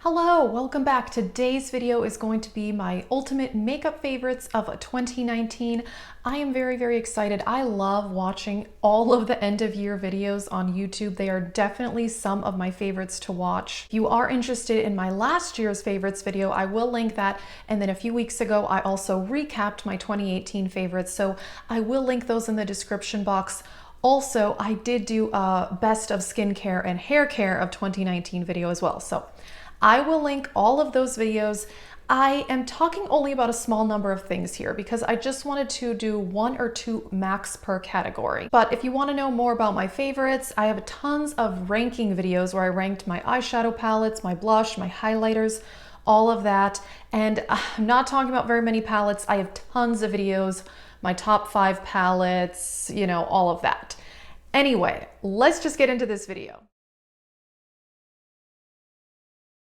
Hello, welcome back. Today's video is going to be my ultimate makeup favorites of 2019. I am very excited. I love watching all of the end of year videos on YouTube. They are definitely some of my favorites to watch. If you are interested in my last year's favorites video, I will link that. And then a few weeks ago, I also recapped my 2018 favorites. So I will link those in the description box. Also, I did do a best of skincare and hair care of 2019 video as well. So I will link all of those videos. I am talking only about a small number of things here because I just wanted to do 1 or 2 max per category. But if you want to know more about my favorites, I have tons of ranking videos where I ranked my eyeshadow palettes, my blush, my highlighters, all of that. And I'm not talking about very many palettes. I have tons of videos, my top 5 palettes, you know, all of that. Anyway, let's just get into this video.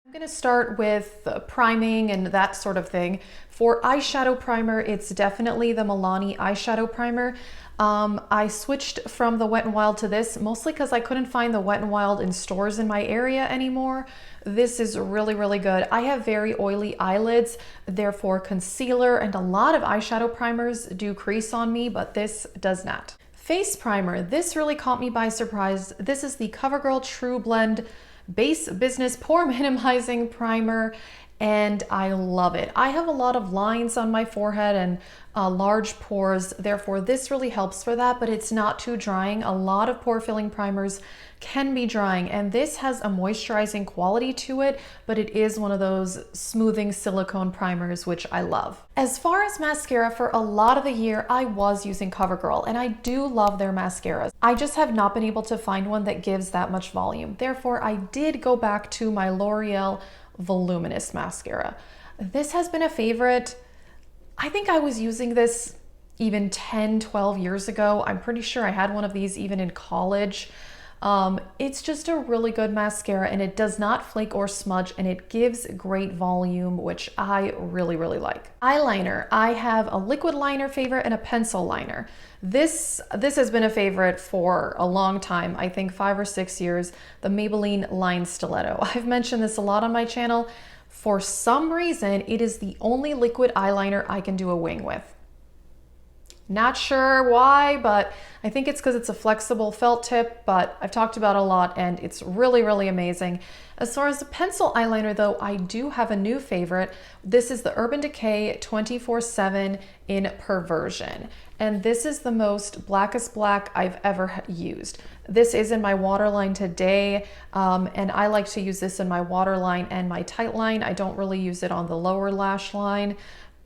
I'm going to start with priming and that sort of thing. For eyeshadow primer, it's definitely the Milani eyeshadow primer. I switched from the Wetnwild to this mostly because I couldn't find the Wetnwild in stores in my area anymore. This is really good. I have very oily eyelids, therefore concealer and a lot of eyeshadow primers do crease on me, but this does not. Face primer, this really caught me by surprise. This is the CoverGirl trublend Base Business Pore Minimizing Primer, and I love it. I have a lot of lines on my forehead and large pores, therefore this really helps for that, but it's not too drying. A lot of pore filling primers can be drying, and this has a moisturizing quality to it, but it is one of those smoothing silicone primers, which I love. As far as mascara, for a lot of the year, I was using CoverGirl, and I do love their mascaras. I just have not been able to find one that gives that much volume. Therefore, I did go back to my Loreal voluminous mascara. This has been a favorite. I think I was using this even 10-12 years ago. I'm pretty sure I had one of these even in college. It's just a really good mascara, and it does not flake or smudge, and it gives great volume, which I really like. Eyeliner, I have a liquid liner favorite and a pencil liner. This has been a favorite for a long time, I think 5 or 6 years, the Maybelline Line Stiletto. I've mentioned this a lot on my channel. For some reason, it is the only liquid eyeliner I can do a wing with. Not sure why, but I think it's because it's a flexible felt tip, but I've talked about it a lot and it's really amazing. As far as the pencil eyeliner though, I do have a new favorite. This is the Urban Decay 24/7 in Perversion. And this is the most blackest black I've ever used. This is in my waterline today, and I like to use this in my waterline and my tight line. I don't really use it on the lower lash line.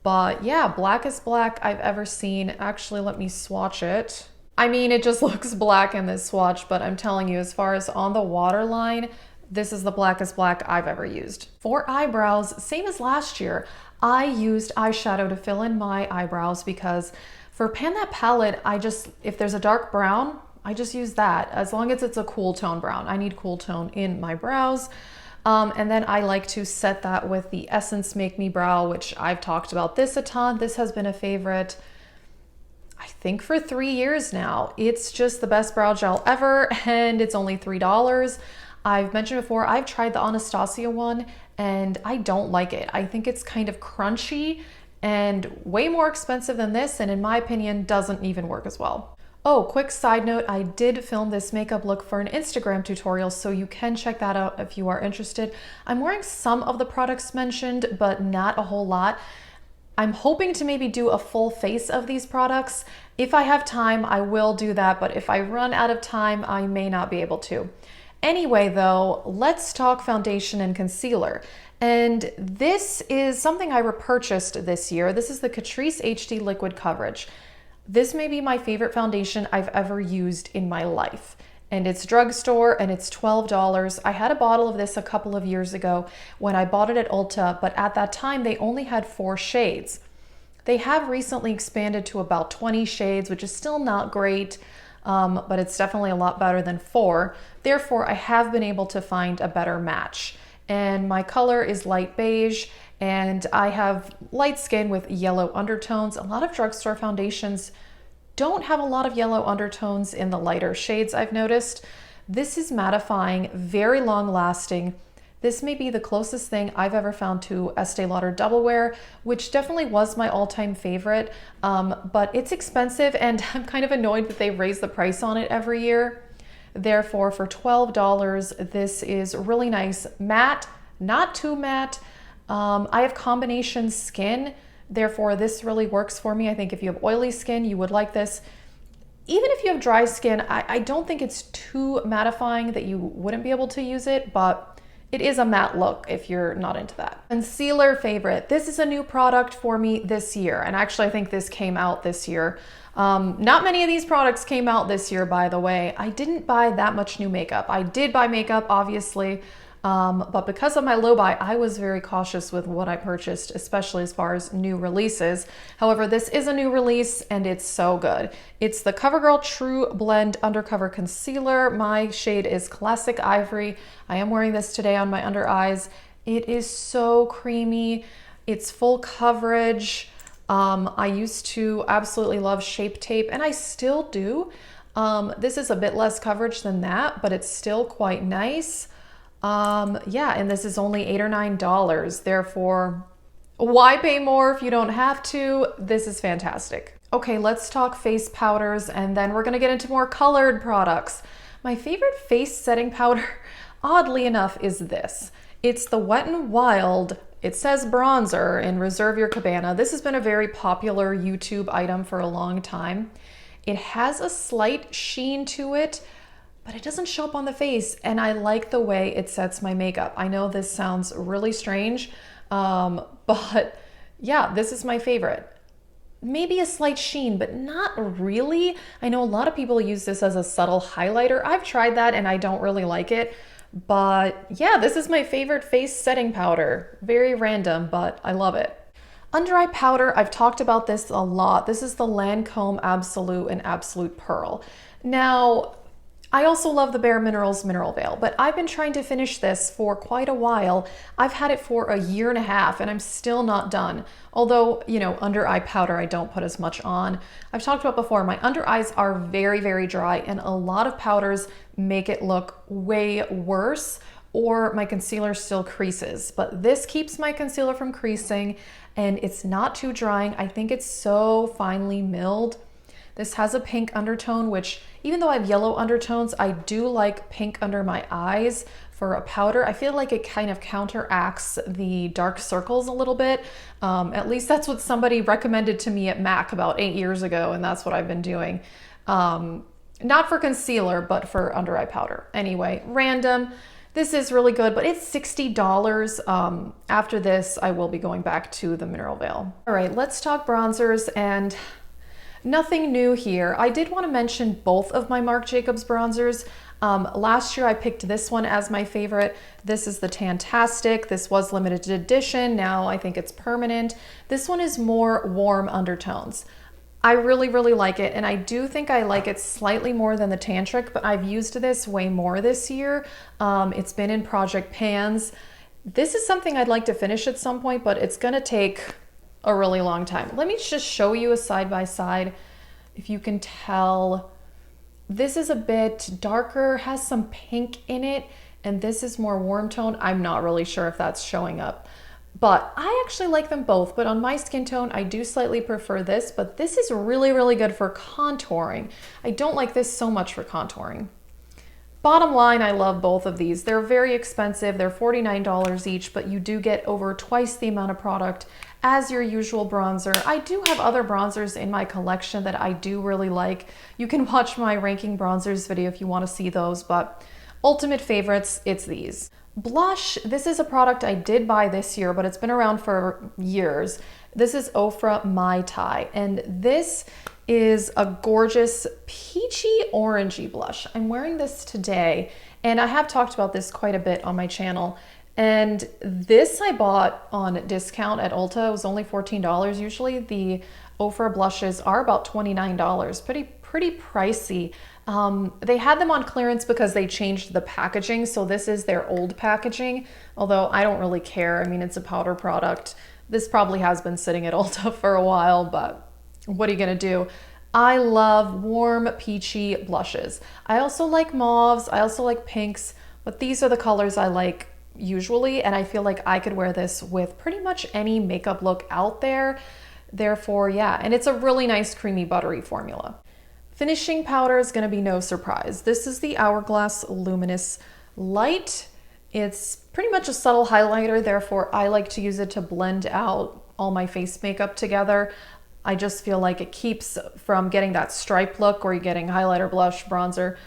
But yeah, blackest black I've ever seen. Actually, let me swatch it. I mean, it just looks black in this swatch, but I'm telling you, as far as on the waterline, this is the blackest black I've ever used. For eyebrows, same as last year, I used eyeshadow to fill in my eyebrows because for Pan That palette, if there's a dark brown, I just use that. As long as it's a cool tone brown. I need cool tone in my brows. And then I like to set that with the Essence Make Me Brow, which I've talked about this a ton. This has been a favorite, I think, for 3 years now. It's just the best brow gel ever, and it's only $3. I've mentioned before, I've tried the Anastasia one, and I don't like it. I think it's kind of crunchy and way more expensive than this, and in my opinion, doesn't even work as well. Oh, quick side note, I did film this makeup look for an Instagram tutorial, so you can check that out if you are interested. I'm wearing some of the products mentioned, but not a whole lot. I'm hoping to maybe do a full face of these products. If I have time, I will do that, but if I run out of time, I may not be able to. Anyway, though, let's talk foundation and concealer. And this is something I repurchased this year. This is the Catrice HD Liquid Coverage. This may be my favorite foundation I've ever used in my life. And it's drugstore and it's $12. I had a bottle of this a couple of years ago when I bought it at Ulta, but at that time they only had 4 shades. They have recently expanded to about 20 shades, which is still not great, but it's definitely a lot better than 4. Therefore, I have been able to find a better match. And my color is light beige, and I have light skin with yellow undertones. A lot of drugstore foundations don't have a lot of yellow undertones in the lighter shades, I've noticed. This is mattifying, very long lasting, This may be the closest thing I've ever found to Estee Lauder Double Wear, which definitely was my all-time favorite, but it's expensive and I'm kind of annoyed that they raise the price on it every year. Therefore, for $12, this is really nice. Matte, not too matte. I have combination skin, therefore this really works for me. I think if you have oily skin, you would like this. Even if you have dry skin, I don't think it's too mattifying that you wouldn't be able to use it, but it is a matte look if you're not into that. Concealer favorite. This is a new product for me this year, and actually I think this came out this year. Not many of these products came out this year, by the way. I didn't buy that much new makeup. I did buy makeup, obviously, but because of my low buy, I was very cautious with what I purchased, especially as far as new releases. However, this is a new release and it's so good. It's the CoverGirl True Blend Undercover Concealer. My shade is Classic Ivory. I am wearing this today on my under eyes. It is so creamy. It's full coverage. I used to absolutely love Shape Tape, and I still do. This is a bit less coverage than that, but it's still quite nice. Yeah, and this is only $8 or $9. Therefore, why pay more if you don't have to? This is fantastic. Okay, let's talk face powders, and then we're gonna get into more colored products. My favorite face setting powder, oddly enough, is this. It's the Wetnwild. It says bronzer in Reserve Your Cabana. This has been a very popular YouTube item for a long time. It has a slight sheen to it, but it doesn't show up on the face, and I like the way it sets my makeup. I know this sounds really strange, but yeah, this is my favorite. Maybe a slight sheen, but not really. I know a lot of people use this as a subtle highlighter. I've tried that and I don't really like it, but yeah, this is my favorite face setting powder. Very random, but I love it. Under eye powder, I've talked about this a lot. This is the Lancome Absolu and Absolute Pearl. Now, I also love the Bare Minerals Mineral Veil, but I've been trying to finish this for quite a while. I've had it for a year and a half and I'm still not done. Although, you know, under eye powder, I don't put as much on. I've talked about before, my under eyes are very, very dry, and a lot of powders make it look way worse, or my concealer still creases. But this keeps my concealer from creasing and it's not too drying. I think it's so finely milled. This has a pink undertone, which even though I have yellow undertones, I do like pink under my eyes for a powder. I feel like it kind of counteracts the dark circles a little bit. At least that's what somebody recommended to me at MAC about 8 years ago, and that's what I've been doing. Not for concealer, but for under eye powder. Anyway, random. This is really good, but it's $60. After this, I will be going back to the Mineral Veil. All right, let's talk bronzers, and nothing new here. I did want to mention both of my Marc Jacobs bronzers. Last year I picked this one as my favorite. This is the Tantastic. This was limited edition. Now I think it's permanent. This one is more warm undertones. I really, really like it, and I do think I like it slightly more than the Tantric, but I've used this way more this year. It's been in Project Pans. This is something I'd like to finish at some point, but it's gonna take a really long time. Let me just show you a side by side. If you can tell, this is a bit darker, has some pink in it, and this is more warm tone. I'm not really sure if that's showing up, but I actually like them both. But on my skin tone, I do slightly prefer this, but this is really, really good for contouring. I don't like this so much for contouring. Bottom line, I love both of these. They're very expensive. They're $49 each, but you do get over twice the amount of product as your usual bronzer. I do have other bronzers in my collection that I do really like. You can watch my ranking bronzers video if you want to see those, but ultimate favorites, it's these. Blush, this is a product I did buy this year, but it's been around for years. This is Ofra Mai Tai, and this is a gorgeous peachy orangey blush. I'm wearing this today, and I have talked about this quite a bit on my channel. And this I bought on discount at Ulta. It was only $14 usually. The Ofra blushes are about $29, pretty pricey. They had them on clearance because they changed the packaging, so this is their old packaging, although I don't really care. I mean, it's a powder product. This probably has been sitting at Ulta for a while, but what are you gonna do? I love warm peachy blushes. I also like mauves, I also like pinks, but these are the colors I like usually, and I feel like I could wear this with pretty much any makeup look out there. Therefore, yeah, and it's a really nice creamy buttery formula. Finishing powder is going to be no surprise. This is the Hourglass Luminous Light. It's pretty much a subtle highlighter, therefore I like to use it to blend out all my face makeup together. I just feel like it keeps from getting that stripe look or you're getting highlighter, blush, bronzer.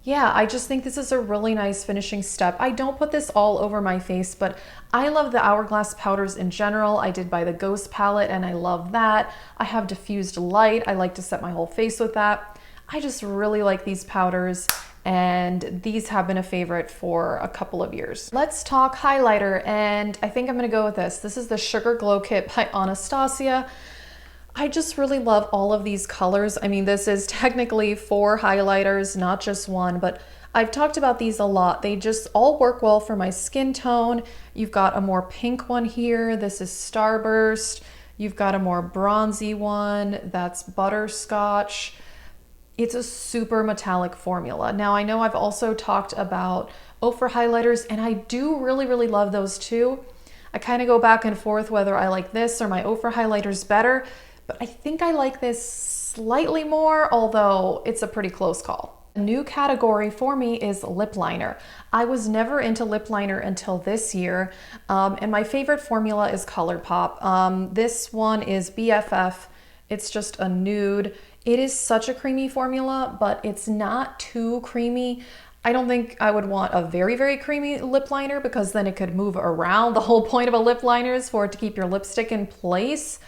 Yeah, I just think this is a really nice finishing step. I don't put this all over my face, but I love the Hourglass powders in general. I did buy the Ghost palette and I love that. I have diffused light. I like to set my whole face with that. I just really like these powders, and these have been a favorite for a couple of years. Let's talk highlighter, and I think I'm gonna go with this. This is the Sugar Glow Kit by Anastasia. I just really love all of these colors. I mean, this is technically 4 highlighters, not just one, but I've talked about these a lot. They just all work well for my skin tone. You've got a more pink one here. This is Starburst. You've got a more bronzy one. That's Butterscotch. It's a super metallic formula. Now, I know I've also talked about Ofra highlighters, and I do really love those too. I kind of go back and forth whether I like this or my Ofra highlighters better, but I think I like this slightly more, although it's a pretty close call. A new category for me is lip liner. I was never into lip liner until this year, and my favorite formula is ColourPop. This one is BFF. It's just a nude. It is such a creamy formula, but it's not too creamy. I don't think I would want a very creamy lip liner, because then it could move around. The whole point of a lip liner is for it to keep your lipstick in place.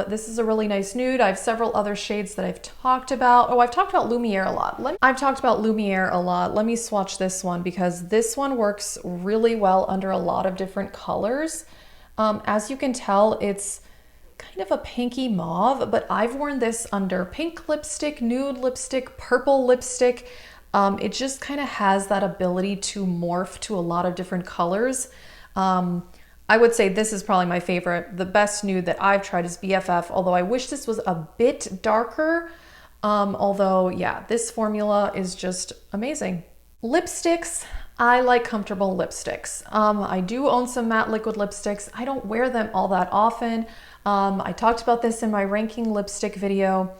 This is a really nice nude. I have several other shades that I've talked about. Oh, I've talked about Lumiere a lot. I've talked about Lumiere a lot. Let me swatch this one, because this one works really well under a lot of different colors. As you can tell, it's kind of a pinky mauve, but I've worn this under pink lipstick, nude lipstick, purple lipstick. It just kind of has that ability to morph to a lot of different colors. I would say this is probably my favorite. The best nude that I've tried is BFF, although I wish this was a bit darker. Although, yeah, this formula is just amazing. Lipsticks, I like comfortable lipsticks. I do own some matte liquid lipsticks. I don't wear them all that often. I talked about this in my ranking lipstick video.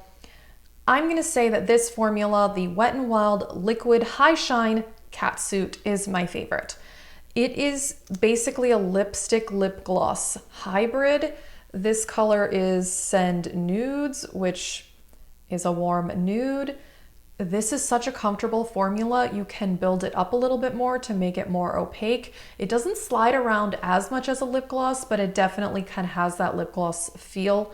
I'm gonna say that this formula, the Wetnwild Liquid High Shine Catsuit, is my favorite. It is basically a lipstick lip gloss hybrid. This color is Send Nudes, which is a warm nude. This is such a comfortable formula. You can build it up a little bit more to make it more opaque. It doesn't slide around as much as a lip gloss, but it definitely kind of has that lip gloss feel.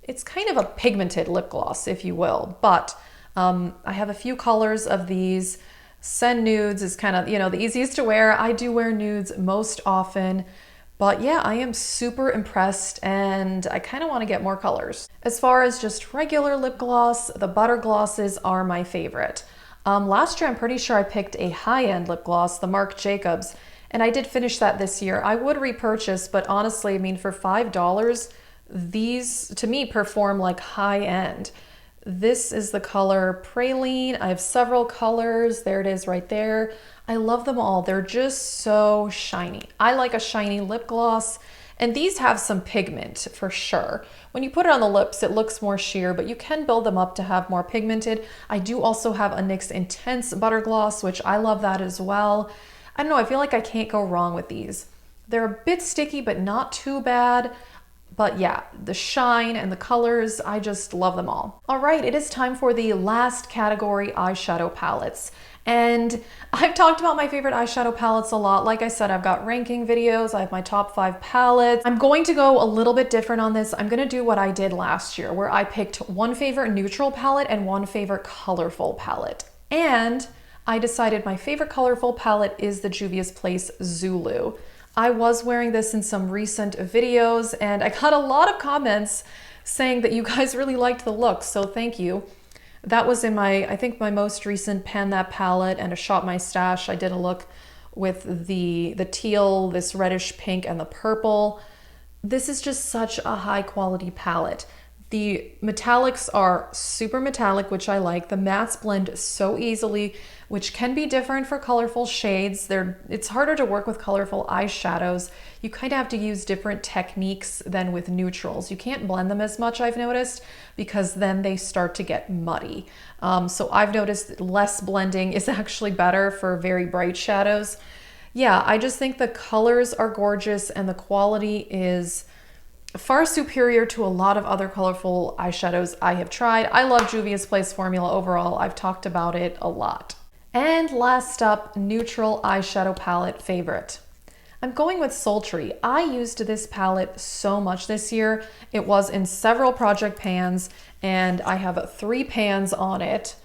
It's kind of a pigmented lip gloss, if you will, but I have a few colors of these. Send Nudes is kind of, you know, the easiest to wear. I do wear nudes most often, but yeah, I am super impressed, and I kind of want to get more colors. As far as just regular lip gloss, the butter glosses are my favorite. Last year, I'm pretty sure I picked a high-end lip gloss, the Marc Jacobs, and I did finish that this year. I would repurchase, but honestly, I mean, for $5, these to me perform like high-end. This is the color Praline. I have several colors. There it is right there. I love them all. They're just so shiny. I like a shiny lip gloss, and these have some pigment for sure. When you put it on the lips, it looks more sheer, but you can build them up to have more pigmented. I do also have a NYX Intense Butter Gloss, which I love that as well. I don't know, I feel like I can't go wrong with these. They're a bit sticky, but not too bad. But yeah, the shine and the colors, I just love them all. All right, it is time for the last category, eyeshadow palettes. And I've talked about my favorite eyeshadow palettes a lot. Like I said, I've got ranking videos. I have my top 5 palettes. I'm going to go a little bit different on this. I'm gonna do what I did last year, where I picked one favorite neutral palette and one favorite colorful palette. And I decided my favorite colorful palette is the Juvia's Place Zulu. I was wearing this in some recent videos, and I got a lot of comments saying that you guys really liked the look, so thank you. That was in my, I think my most recent Pan That palette and a Shop My Stash. I did a look with the teal, this reddish pink, and the purple. This is just such a high quality palette. The metallics are super metallic, which I like. The mattes blend so easily, which can be different for colorful shades. It's harder to work with colorful eyeshadows. You kind of have to use different techniques than with neutrals. You can't blend them as much, I've noticed, because then they start to get muddy. So I've noticed less blending is actually better for very bright shadows. Yeah, I just think the colors are gorgeous and the quality is far superior to a lot of other colorful eyeshadows I have tried. I love Juvia's Place formula overall. I've talked about it a lot. And last up, neutral eyeshadow palette favorite. I'm going with SUltry. I used this palette so much this year. It was in several project pans and I have 3 pans on it.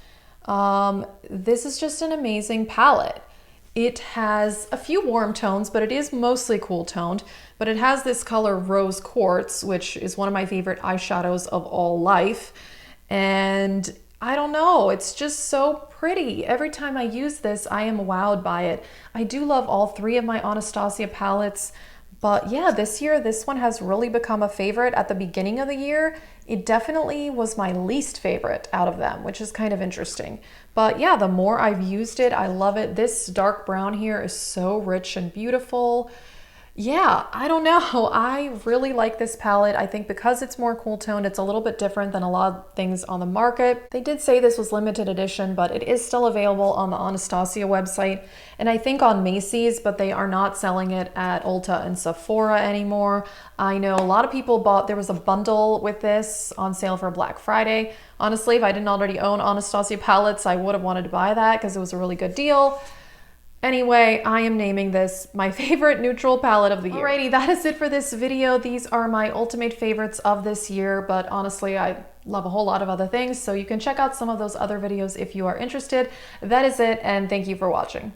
This is just an amazing palette. It has a few warm tones, but it is mostly cool toned. But it has this color Rose Quartz, which is one of my favorite eyeshadows of all life. And I don't know, it's just so pretty. Every time I use this, I am wowed by it. I do love all 3 of my Anastasia palettes. But yeah, this year, this one has really become a favorite. At the beginning of the year, it definitely was my least favorite out of them, which is kind of interesting. But yeah, the more I've used it, I love it. This dark brown here is so rich and beautiful. Yeah, I don't know. I really like this palette. I think because it's more cool toned, it's a little bit different than a lot of things on the market. They did say this was limited edition, but it is still available on the Anastasia website. And I think on Macy's, but they are not selling it at Ulta and Sephora anymore. I know a lot of people there was a bundle with this on sale for Black Friday. Honestly, if I didn't already own Anastasia palettes, I would have wanted to buy that because it was a really good deal. Anyway, I am naming this my favorite neutral palette of the year. Alrighty, that is it for this video. These are my ultimate favorites of this year, but honestly, I love a whole lot of other things, so you can check out some of those other videos if you are interested. That is it, and thank you for watching.